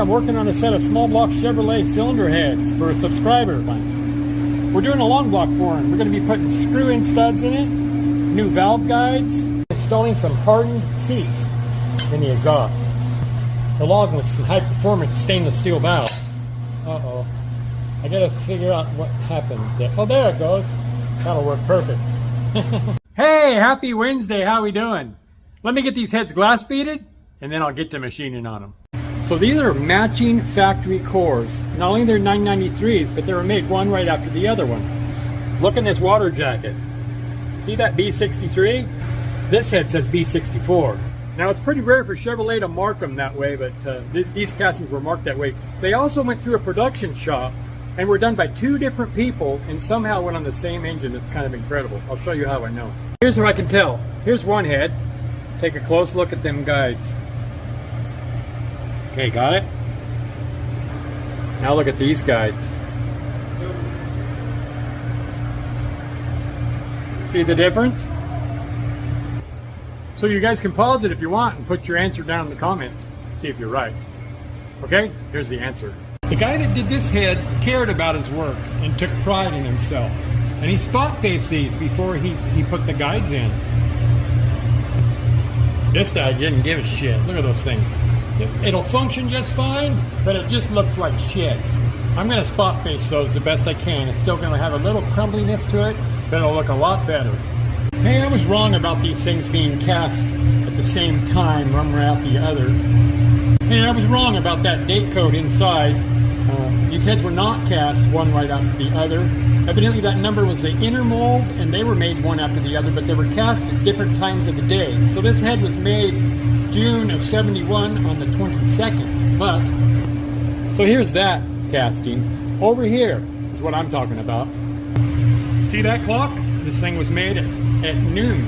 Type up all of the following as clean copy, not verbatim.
I'm working on a set of small block Chevrolet cylinder heads for a subscriber of mine. We're doing a long block for him. We're going to be putting screw-in studs in it, new valve guides, installing some hardened seats in the exhaust, along with some high-performance stainless steel valves. Uh-oh. I got to figure out what happened there. Oh, there it goes. That'll work perfect. Hey, happy Wednesday. How we doing? Let me get these heads glass beaded, and then I'll get to machining on them. So these are matching factory cores. Not only they're 993s, but they were made one right after the other one. Look in this water jacket. See that B63? This head says B64. Now it's pretty rare for Chevrolet to mark them that way, but these castings were marked that way. They also went through a production shop and were done by two different people and somehow went on the same engine. It's kind of incredible. I'll show you how I know. Here's what I can tell. Here's one head. Take a close look at them guides. Okay, got it? Now look at these guides. See the difference? So you guys can pause it if you want and put your answer down in the comments. See if you're right. Okay, here's the answer. The guy that did this head cared about his work and took pride in himself. And he spot faced these before he put the guides in. This guy didn't give a shit. Look at those things. It'll function just fine, but it just looks like shit. I'm going to spot face those the best I can. It's still going to have a little crumbliness to it, but it'll look a lot better. Hey, I was wrong about these things being cast at the same time, one right out the other. Hey, I was wrong about that date code inside. These heads were not cast one right after the other. Evidently that number was the inner mold, and they were made one after the other, but they were cast at different times of the day. So this head was made June of 71 on the 22nd. But, so here's that casting. Over here is what I'm talking about. See that clock? This thing was made at noon.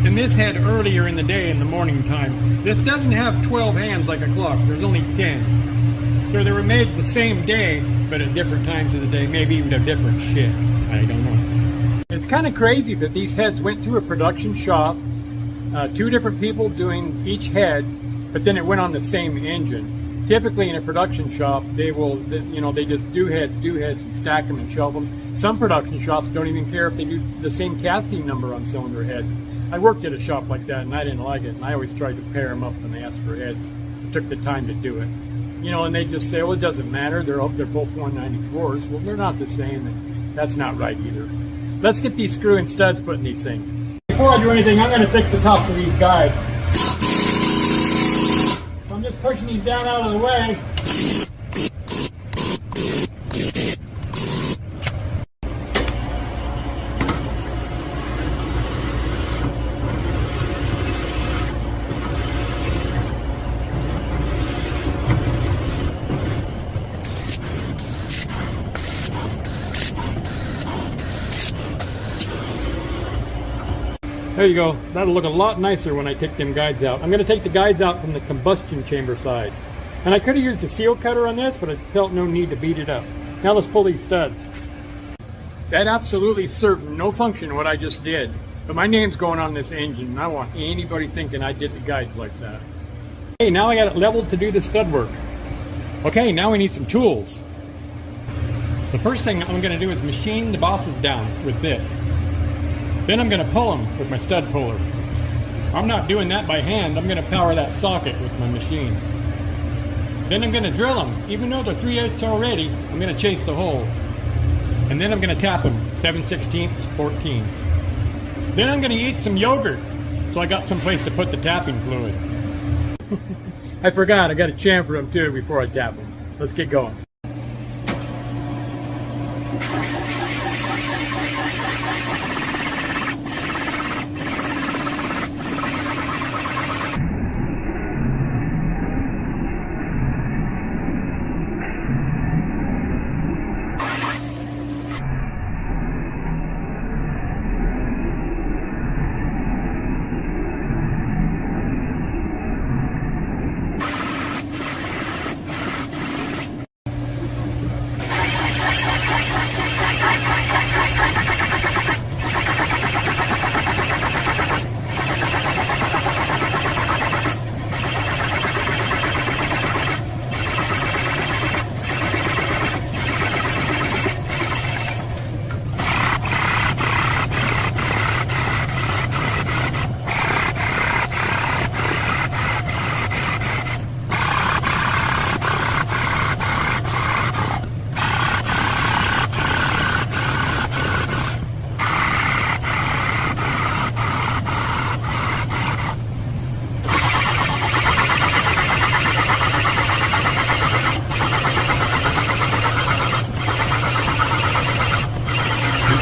And this head earlier in the day, in the morning time. This doesn't have 12 hands like a clock. There's only 10. So they were made the same day, but at different times of the day. Maybe even a different shift. I don't know. It's kind of crazy that these heads went through a production shop. Two different people doing each head, but then it went on the same engine. Typically in a production shop, they will, they just do heads and stack them and shelve them. Some production shops don't even care if they do the same casting number on cylinder heads. I worked at a shop like that and I didn't like it, and I always tried to pair them up when they asked for heads. It took the time to do it. And they just say, well, it doesn't matter. They're both 194s. Well, they're not the same, and that's not right either. Let's get these screw-in studs put in these things. Before I do anything, I'm going to fix the tops of these guides. So I'm just pushing these down out of the way. There you go. That'll look a lot nicer when I take them guides out. I'm going to take the guides out from the combustion chamber side. And I could have used a seal cutter on this, but I felt no need to beat it up. Now let's pull these studs. That absolutely served no function what I just did. But my name's going on this engine, and I want anybody thinking I did the guides like that. Hey, now I got it leveled to do the stud work. Okay, now we need some tools. The first thing I'm going to do is machine the bosses down with this. Then I'm going to pull them with my stud puller. I'm not doing that by hand. I'm going to power that socket with my machine. Then I'm going to drill them. Even though they're 3/8 already, I'm going to chase the holes. And then I'm going to tap them 7/16, 14. Then I'm going to eat some yogurt, so I got some place to put the tapping fluid. I forgot, I got to chamfer them too before I tap them. Let's get going.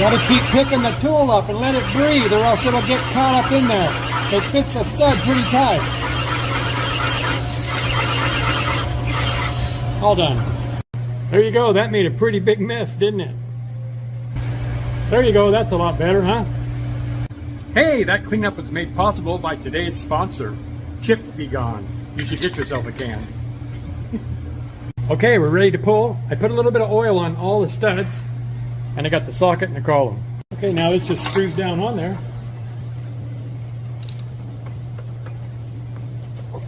Gotta keep picking the tool up and let it breathe, or else it'll get caught up in there. It fits the stud pretty tight. All done. There you go. That made a pretty big mess, didn't it? There you go. That's a lot better, huh? Hey, that cleanup was made possible by today's sponsor, Chip B Gone. You should get yourself a can. Okay, we're ready to pull. I put a little bit of oil on all the studs, and I got the socket and the column. Okay, now this just screws down on there.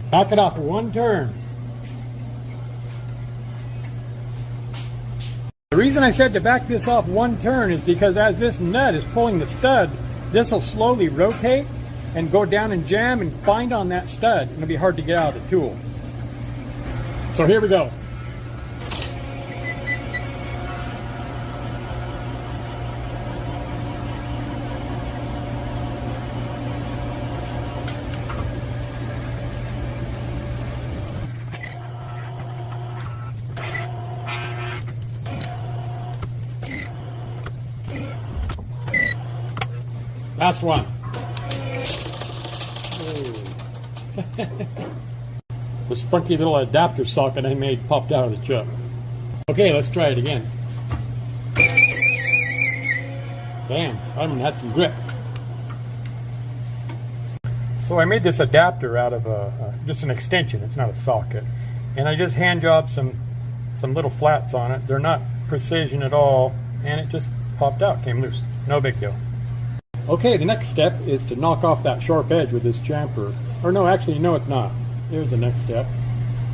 Back it off one turn. The reason I said to back this off one turn is because as this nut is pulling the stud, this will slowly rotate and go down and jam and bind on that stud. It'll be hard to get out of the tool. So here we go. That's one. This funky little adapter socket I made popped out of the chuck. Okay, let's try it again. Damn, I had some grip. So I made this adapter out of just an extension. It's not a socket, and I just hand jobbed some little flats on it. They're not precision at all, and it just popped out, came loose. No big deal. Okay, the next step is to knock off that sharp edge with this chamfer. Or no, actually, no, it's not. Here's the next step.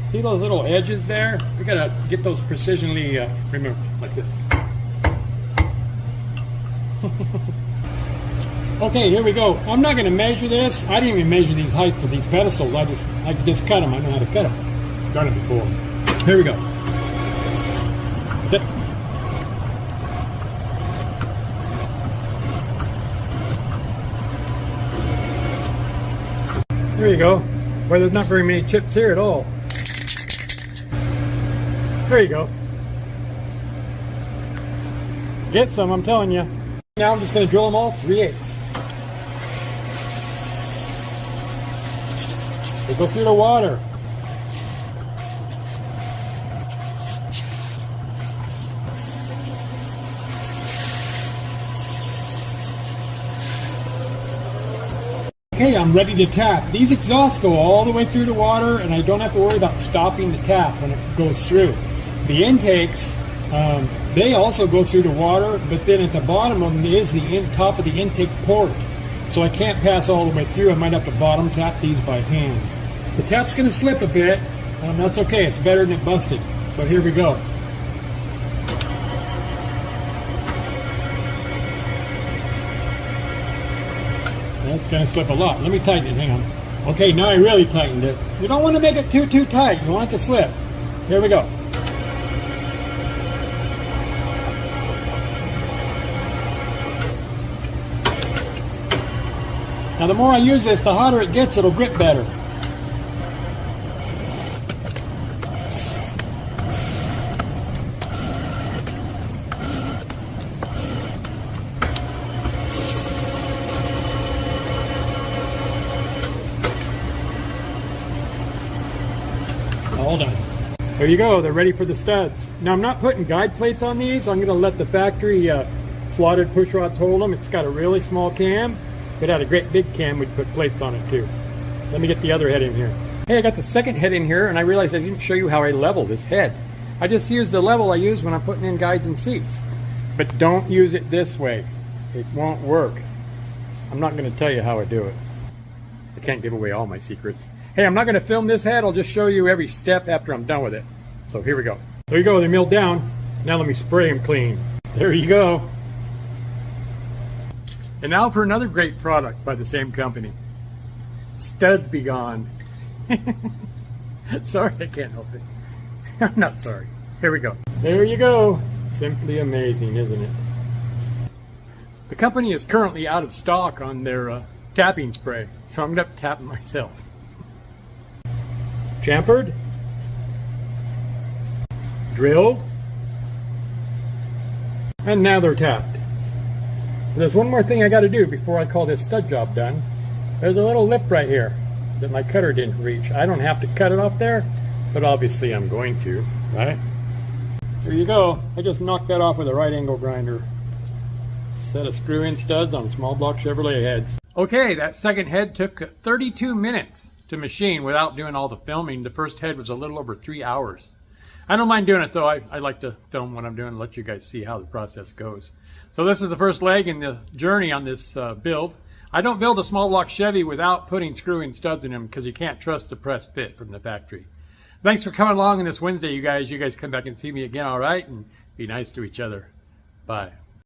See those little edges there? We gotta get those precisionally removed, like this. Okay, here we go. I'm not gonna measure this. I didn't even measure these heights of these pedestals. I just cut them. I know how to cut them. Done it before. Here we go. That's it. There you go. Well, there's not very many chips here at all. There you go. Get some, I'm telling you. Now I'm just going to drill them all 3/8. They go through the water. Okay, I'm ready to tap. These exhausts go all the way through the water, and I don't have to worry about stopping the tap when it goes through. The intakes, they also go through the water, but then at the bottom of them is the top of the intake port. So I can't pass all the way through. I might have to bottom tap these by hand. The tap's going to slip a bit. That's okay. It's better than it busted. So here we go. That's going to slip a lot. Let me tighten it. Hang on. Okay, now I really tightened it. You don't want to make it too tight. You want it to slip. Here we go. Now the more I use this, the hotter it gets, it'll grip better. All done. There you go, they're ready for the studs. Now I'm not putting guide plates on these. I'm going to let the factory slotted push rods hold them. It's got a really small cam. If it had a great big cam, we'd put plates on it too. Let me get the other head in here. Hey, I got the second head in here, and I realized I didn't show you how I level this head. I just use the level I use when I'm putting in guides and seats. But don't use it this way. It won't work. I'm not going to tell you how I do it. I can't give away all my secrets. Hey, I'm not going to film this head. I'll just show you every step after I'm done with it. So here we go. There you go. They're milled down. Now let me spray them clean. There you go. And now for another great product by the same company. Studs Be Gone. Sorry, I can't help it. I'm not sorry. Here we go. There you go. Simply amazing, isn't it? The company is currently out of stock on their tapping spray, so I'm going to tap it myself. Chamfered, drilled, and now they're tapped. There's one more thing I got to do before I call this stud job done. There's a little lip right here that my cutter didn't reach. I don't have to cut it off there, but obviously I'm going to, right? There you go. I just knocked that off with a right angle grinder. Set of screw-in studs on small block Chevrolet heads. Okay, that second head took 32 minutes to machine without doing all the filming. The first head was a little over 3 hours. I don't mind doing it though. I like to film what I'm doing and let you guys see how the process goes. So this is the first leg in the journey on this build. I don't build a small block Chevy without putting screw-in studs in them because you can't trust the press fit from the factory. Thanks for coming along on this Wednesday, you guys. You guys come back and see me again, all right? And be nice to each other. Bye.